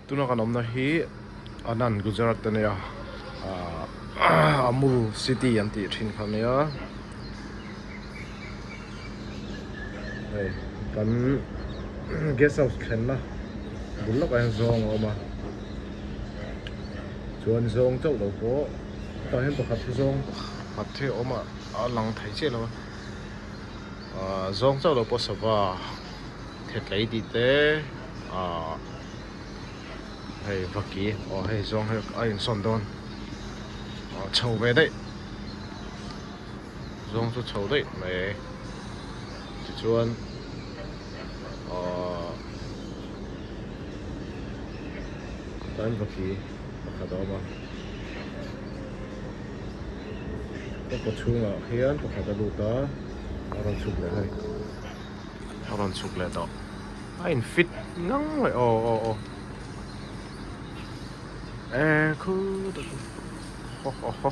tuna kan omna hi anan Gujarat tania Amul City anti thin khania hey kan guest house khenna bulak ang zong oma chuan zong chau lo ko ta hen pakhat zong pathe oma alang thai che lo zong chau lo po sawa thet lai di te hey vaki hey zong hey ai son don chau về đấy zong chu chau đấy mày chuan tan vaki pakhat oma ko chunga hian pakhat aluta aron chuk le hai aron chuk le to ain fit ngang rồi khu ho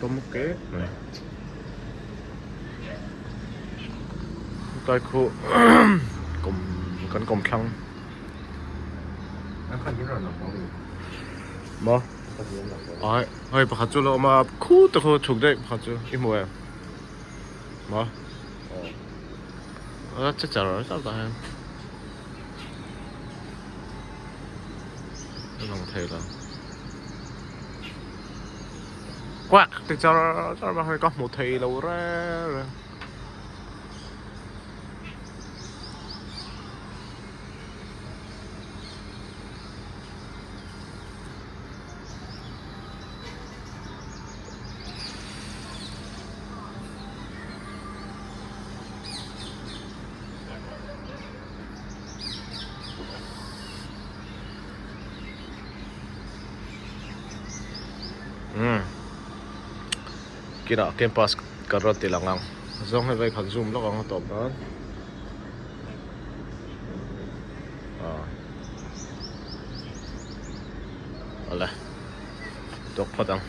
tôm kế này tay khu cùng cánh cùng thăng 뭐? 아이 바깥으로 아마 코도 그 쪽대 바깥 이 뭐야? 뭐? 진짜 잘다 해. 이런 태가. 꽉, 진짜 잘만 하니까 못 해이라고 그래. Kira campus karot tilangang zong hai vai khan zoom lo ang top na ala tok padang